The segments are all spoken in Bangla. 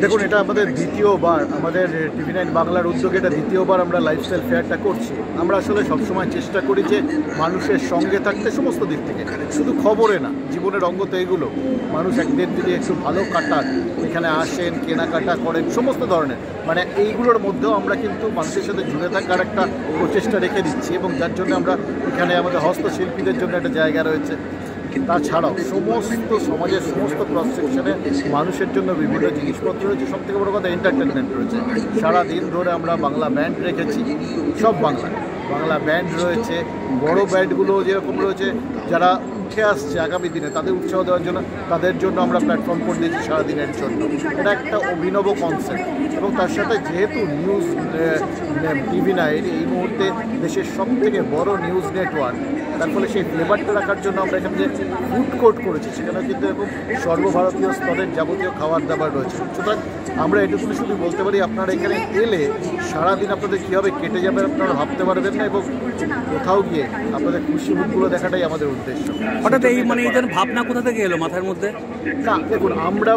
দেখুন, এটা আমাদের দ্বিতীয়বার, আমাদের TV9 বাংলার উদ্যোগে এটা দ্বিতীয়বার আমরা লাইফস্টাইল ফেয়ারটা করছি। আমরা আসলে সবসময় চেষ্টা করি যে মানুষের সঙ্গে থাকতে সমস্ত দিক থেকে, শুধু খবরে না, জীবনের অঙ্গ তো এগুলো। মানুষ একদিন যদি একটু ভালো কাটান, এখানে আসেন, কেনাকাটা করেন, সমস্ত ধরনের, মানে এইগুলোর মধ্যেও আমরা কিন্তু মানুষের সাথে জুড়ে থাকার একটা প্রচেষ্টা রেখে দিচ্ছি। এবং যার জন্য আমরা এখানে আমাদের হস্তশিল্পীদের জন্য একটা জায়গা রয়েছে। তাছাড়াও সমস্ত সমাজের সমস্ত ক্রস সেকশনে মানুষের জন্য বিভিন্ন জিনিসপত্র রয়েছে। সবথেকে বড় কথা এন্টারটেনমেন্ট রয়েছে। সারাদিন ধরে আমরা বাংলা ব্যান্ড রেখেছি, সব বাংলা ব্যান্ড রয়েছে। বড় ব্যান্ডগুলো যেরকম রয়েছে, যারা উঠে আসছে আগামী দিনে তাদের উৎসাহ দেওয়ার জন্য, তাদের জন্য আমরা প্ল্যাটফর্ম করে দিয়েছি সারাদিনের জন্য। এটা একটা অভিনব কনসেপ্ট। এবং তার সাথে যেহেতু নিউজ TV9 এই মুহূর্তে দেশের সবথেকে বড় নিউজ নেটওয়ার্ক, তার ফলে সেই ফ্লেভারটা রাখার জন্য আমরা এখানে যে ফুড কোর্ট করেছি, সেখানে কিন্তু এরকম সর্বভারতীয় স্তরের যাবতীয় খাবার দাবার রয়েছে। সুতরাং আমরা এটুকুনি শুধু বলতে পারি, আপনারা এখানে এলে সারাদিন আপনাদের কীভাবে কেটে যাবে আপনারা ভাবতে পারবেন না। এবং কোথাও গিয়ে আপনাদের খুশি মুখগুলো দেখাটাই আমাদের উদ্দেশ্য। হঠাৎ এই ভাবনা কোথা থেকে এলো মাথার মধ্যে? না, দেখুন, আমরা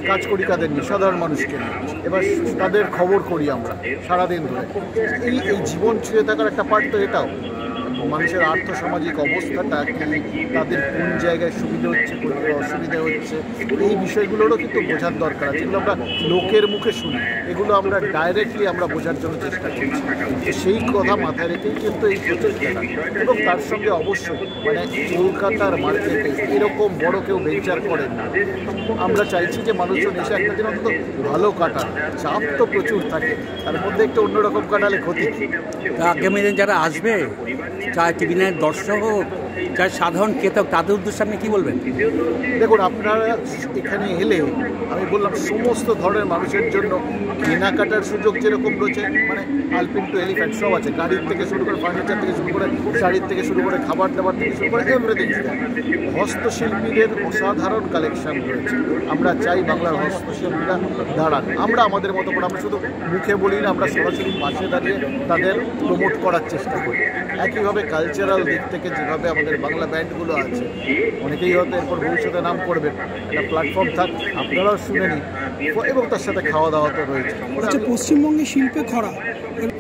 কাজ করি কাদের নিয়ে, সাধারণ মানুষকে নিয়ে। এবার তাদের খবর করি আমরা সারাদিন ধরে। এই জীবন ছুঁয়ে থাকার একটা পার্ট তো এটাও। মানুষের আর্থসামাজিক অবস্থাটা কি, তাদের কোন জায়গায় সুবিধা হচ্ছে, কোথায় অসুবিধা হচ্ছে, এই বিষয়গুলোরও কিন্তু বোঝার দরকার আছে। যেগুলো আমরা লোকের মুখে শুনি, এগুলো আমরা ডাইরেক্টলি আমরা বোঝার জন্য চেষ্টা করছি। সেই কথা মাথায় রেখেই কিন্তু এই প্রচেষ্টাটা। এবং তার সঙ্গে অবশ্যই মানে কলকাতার মার্কেটে এরকম বড় কেউ ভেঞ্চার করেন না। আমরা চাইছি যে মানুষজন এসে একটা দিন অন্তত ভালো কাটান। চাপ তো প্রচুর থাকে, তার মধ্যে একটু অন্যরকম কাটালে ক্ষতি কি? আগামী দিন যারা আসবে, চাই TV9 দর্শক হোক, চাই সাধারণ ক্রেতা, তাদের উদ্দেশ্যে আপনি কী বলবেন? দেখুন, আপনারা এখানে এলে আমি বললাম সমস্ত ধরনের মানুষের জন্য কেনাকাটার সুযোগ যেরকম রয়েছে, মানে আলপিন টু এলিফ্যান্ট সব আছে। গাড়ির থেকে শুরু করে, ফার্নিচার থেকে শুরু করে, শাড়ির থেকে শুরু করে, খাবার দাবার থেকে শুরু করে, এভরিথিং। হস্তশিল্পীদের অসাধারণ কালেকশন রয়েছে। আমরা চাই বাংলার হস্তশিল্পীরা দাঁড়ান। আমরা আমাদের মতো করে, আমরা শুধু মুখে বলি না, আমরা সরাসরি পাশে দাঁড়িয়ে তাদের প্রমোট করার চেষ্টা করি। একইভাবে কালচারাল দিক থেকে যেভাবে আমাদের বাংলা ব্যান্ডগুলো আছে, অনেকেই হয়তো এরপর ভবিষ্যতে নাম করবেন, একটা প্ল্যাটফর্ম থাক, আপনারাও শুনে নিন। এবং তার সাথে খাওয়া দাওয়া তো রয়েছে। আচ্ছা, পশ্চিমবঙ্গে শিল্পে খরা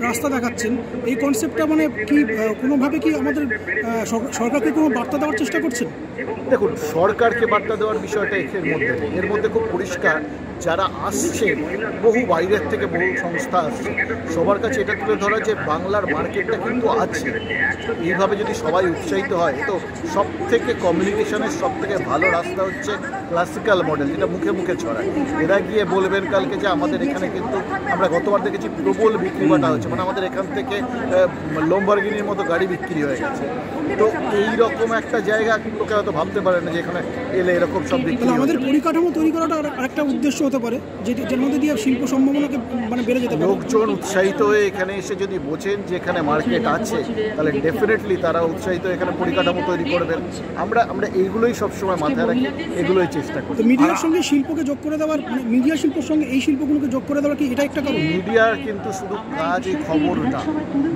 রাস্তা দেখাচ্ছেন, এই কনসেপ্টটা মানে কি কোনোভাবে কি আমাদের সরকারকে কোনো বার্তা দেওয়ার চেষ্টা করছেন? দেখুন, সরকারকে বার্তা দেওয়ার বিষয়টা এর মধ্যে খুব পরিষ্কার। যারা আসছে বহু বাইরের থেকে, বহু সংস্থা আসছে, সবার কাছে এটা তুলে ধরা যে বাংলার মার্কেটটা কিন্তু আছে। এইভাবে যদি সবাই উৎসাহিত হয়, তো সব থেকে কমিউনিকেশনের সব থেকে ভালো রাস্তা হচ্ছে ক্লাসিক্যাল মডেল, যেটা মুখে মুখে ছড়ায়। এরা গিয়ে বলবেন কালকে যে আমাদের এখানে কিন্তু, আমরা গতবার দেখেছি প্রবল বিক্রি বাটা হচ্ছে, মানে আমাদের এখান থেকে লম্বরগিনির মতো গাড়ি বিক্রি হয়ে গেছে। তো এইরকম একটা জায়গা লোকে হয়তো ভাবতে পারে না যে এখানে এলে এরকম সব বিক্রি। আমাদের পরিকাঠামো তৈরি করাটা আরেকটা উদ্দেশ্য হতে পারে, যেটার মধ্যে দিয়ে শিল্প সম্ভাবনাকে মানে বেড়ে যেতে পারে। লোকজন উৎসাহিত হয়ে এখানে এসে যদি বোঝেন যে এখানে মার্কেট আছে, তাহলে ডেফিনেটলি তারা উৎসাহিত এখানে পরিকাঠামো তৈরি করবেন। আমরা এইগুলোই সবসময় মাথায় রাখি, এগুলোই চেষ্টা করি। মিডিয়ার সঙ্গে শিল্পকে যোগ করে দেওয়ার, মানে মিডিয়া শিল্পের সঙ্গে এই শিল্পগুলোকে যোগ করে দেওয়ার কি এটা একটা কারণ? মিডিয়ার কিন্তু শুধু কাজ এই খবর না,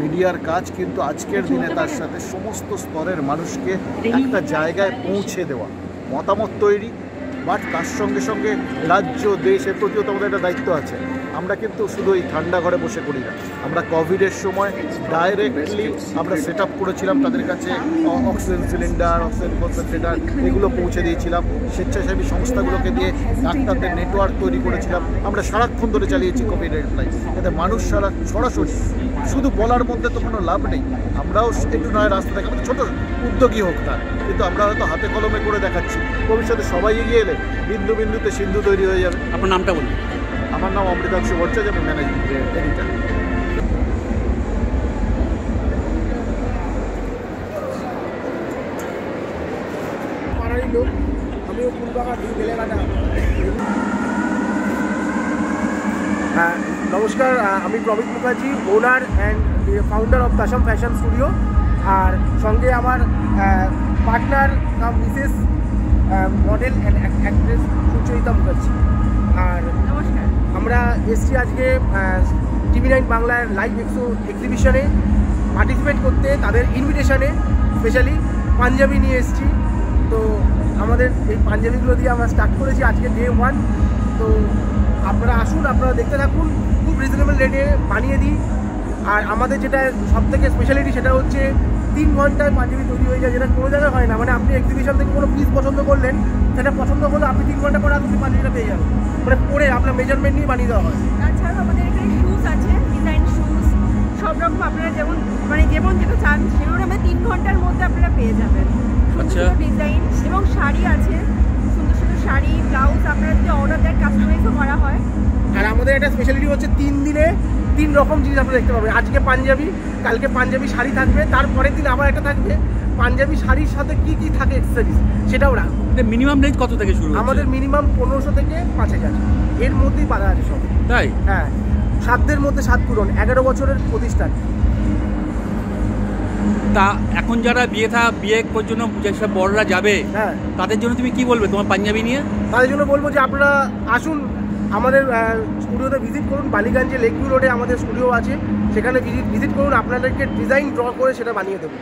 মিডিয়ার কাজ কিন্তু আজকের দিনে তার সাথে সমস্ত স্তরের মানুষকে একটা জায়গায় পৌঁছে দেওয়া, মতামত তৈরি। বাট তার সঙ্গে সঙ্গে রাজ্য দেশের প্রতিও আমাদের একটা দায়িত্ব আছে। আমরা কিন্তু শুধু এই ঠান্ডা ঘরে বসে করি না। আমরা কোভিডের সময় ডাইরেক্টলি আমরা সেট আপ করেছিলাম, তাদের কাছে অক্সিজেন সিলিন্ডার, অক্সিজেন কনসেন্ট্রেটার এগুলো পৌঁছে দিয়েছিলাম। স্বেচ্ছাসেবী সংস্থাগুলোকে দিয়ে ডাক্তারদের নেটওয়ার্ক তৈরি করেছিলাম। আমরা সারাক্ষণ ধরে চালিয়েছি কোভিড হেল্পলাইন, যাতে মানুষ সরাসরি, শুধু বলার মধ্যে তো কোনো লাভ নেই। আমরাও একটু নয় রাস্তা থেকে, আমাদের ছোটো উদ্যোগী হোক না, কিন্তু আমরা হয়তো হাতে কলমে করে দেখাচ্ছি। ভবিষ্যতে সবাই এগিয়ে এলে বিন্দু বিন্দুতে সিন্ধু তৈরি হয়ে যাবে। আপনার নামটা বলুন। আমার নাম অমৃতাংশু ভট্টাচার্য, আমি ম্যানেজিং এডিটর। হ্যাঁ, নমস্কার, আমি Pramit Mukherjee, owner and founder of Tasam fashion studio. আর সঙ্গে আমার partner cum Mrs model and actress Sucharita Mukherjee. আর আমরা এসছি আজকে TV9 বাংলার লাইভ এক্সিবিশনে পার্টিসিপেট করতে। তাদের ইনভিটেশনে স্পেশালি পাঞ্জাবি নিয়ে এসছি। তো আমাদের এই পাঞ্জাবিগুলো দিয়ে আমরা স্টার্ট করেছি আজকে ডে 1। তো আপনারা আসুন, আপনারা দেখতে থাকুন, খুব রিজনেবল রেটে বানিয়ে দিই। আর আমাদের যেটা সবথেকে স্পেশালিটি সেটা হচ্ছে 3 ঘন্টায় পাঞ্জাবি তৈরি হয়ে যায়, যেটা কোনো জায়গায় হয় না। মানে আপনি এক্সিবিশন থেকে কোনো পিস পছন্দ করলেন, সেটা পছন্দ হলে আপনি 3 ঘন্টা পরে আপনি পাঞ্জাবিটা পেয়ে যাবেন, মানে পরে আপনার মেজারমেন্ট নিয়ে বানিয়ে দেওয়া হয়। তাছাড়াও আমাদের এখানে শুজ আছে, ডিজাইন শুজ সব রকম আপনারা যেমন যেটা চান সেগুলো আমরা 3 ঘন্টার মধ্যে আপনারা পেয়ে যাবেন। আচ্ছা। ডিজাইন এবং শাড়ি আছে, সুন্দর সুন্দর শাড়ি, ব্লাউজ আপনারা যদি অর্ডার দেন কাস্টমাইজও করা হয়। আর আমাদের একটা স্পেশালিটি হচ্ছে 3 দিনে 3 রকম জিনিস আপনারা দেখতে পাবেন। আজকে পাঞ্জাবি, কালকে পাঞ্জাবি শাড়ি থাকবে, তারপরের দিন আবার একটা থাকবে পাঞ্জাবি শাড়ির সাথে কি কি থাকে এক্সেসরিজ, সেটাও রাখবো। মিনিমাম রেঞ্জ কত থেকে শুরু? আমাদের মিনিমাম 1500 থেকে 5000, এর মধ্যেই বাধা আছে সব। তাই? হ্যাঁ, সাধ্যের মধ্যে সাত পূরণ, 11 বছরের প্রতিষ্ঠান। তা এখন যারা বিয়ে পর্যন্ত যেসব বড়রা যাবে, হ্যাঁ, তাদের জন্য তুমি কি বলবে তোমার পাঞ্জাবি নিয়ে? তাদের জন্য বলবো যে আপনারা আসুন, আমাদের স্টুডিওতে ভিজিট করুন। বালিগঞ্জে লেকভিউ রোডে আমাদের স্টুডিও আছে, সেখানে ভিজিট করুন, আপনাদেরকে ডিজাইন ড্র করে সেটা বানিয়ে দেবো।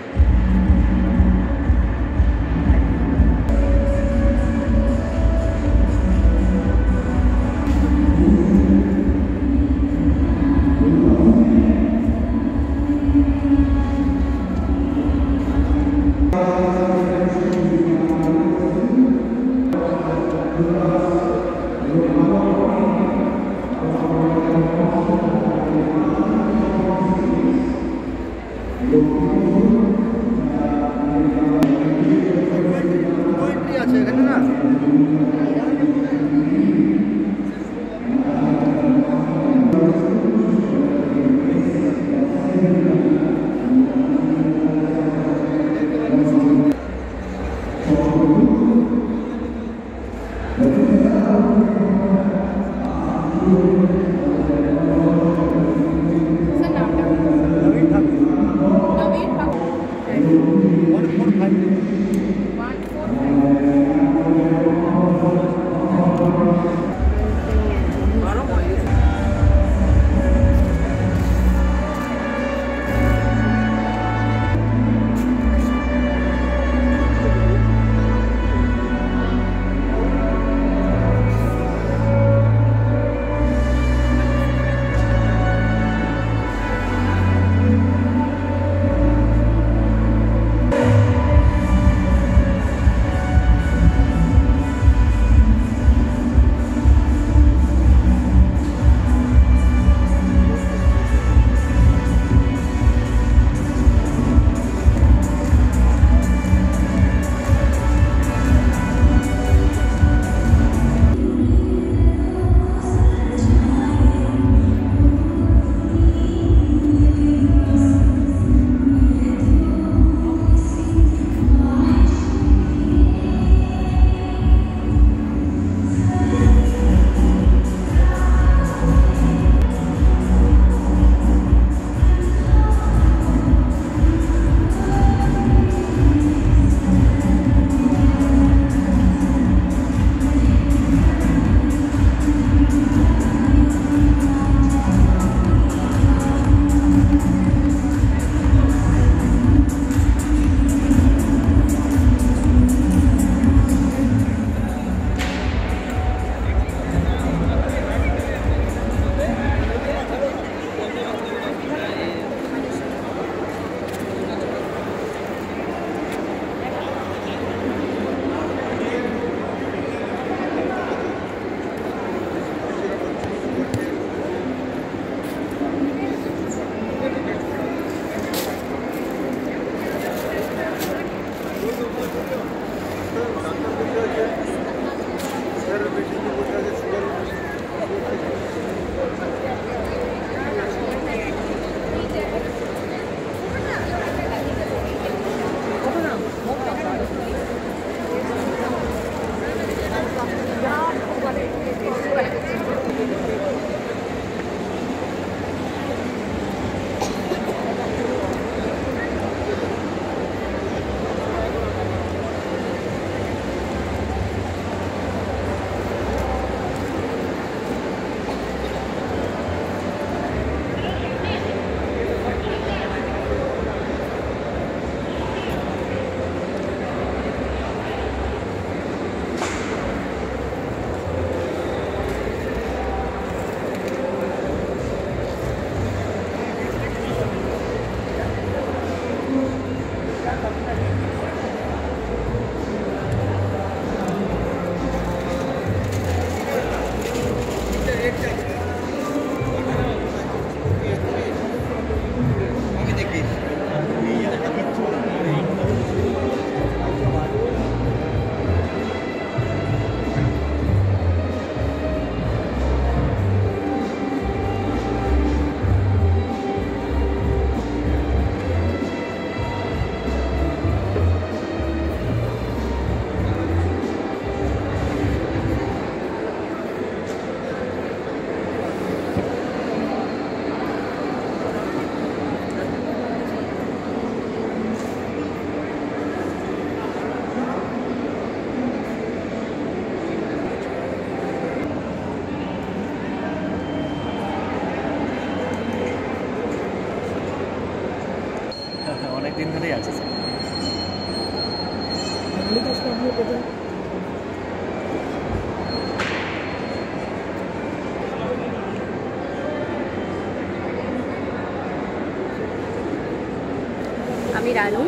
আমি রানু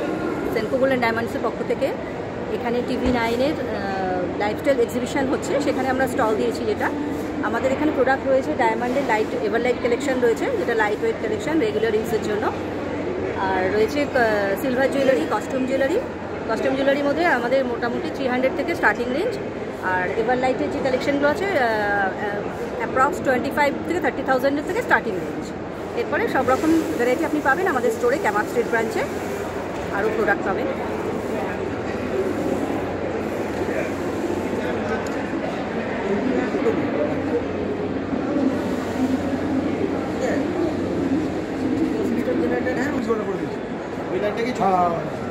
সেনকো গোল্ড অ্যান্ড ডায়মন্ডসের পক্ষ থেকে এখানে TV9 লাইফস্টাইল এক্সিবিশন হচ্ছে, সেখানে আমরা স্টল দিয়েছি। যেটা আমাদের এখানে প্রোডাক্ট রয়েছে ডায়মন্ডের এভারলাইট কালেকশন রয়েছে, যেটা লাইট ওয়েট কালেকশন রেগুলার ইউজের জন্য। আর রয়েছে সিলভার জুয়েলারি, কস্টিউম জুয়েলারির মধ্যে আমাদের মোটামুটি 300 থেকে স্টার্টিং রেঞ্জ। আর এভারলাইটের যে কালেকশনগুলো আছে অ্যাপ্রক্স 25 থেকে 30,000 থেকে স্টার্টিং রেঞ্জ। এরপরে সব রকম ভ্যারাইটি আপনি পাবেন আমাদের স্টোরে, ক্যামাক স্ট্রিট ব্রাঞ্চে আরও প্রোডাক্ট পাবেন। হ্যাঁ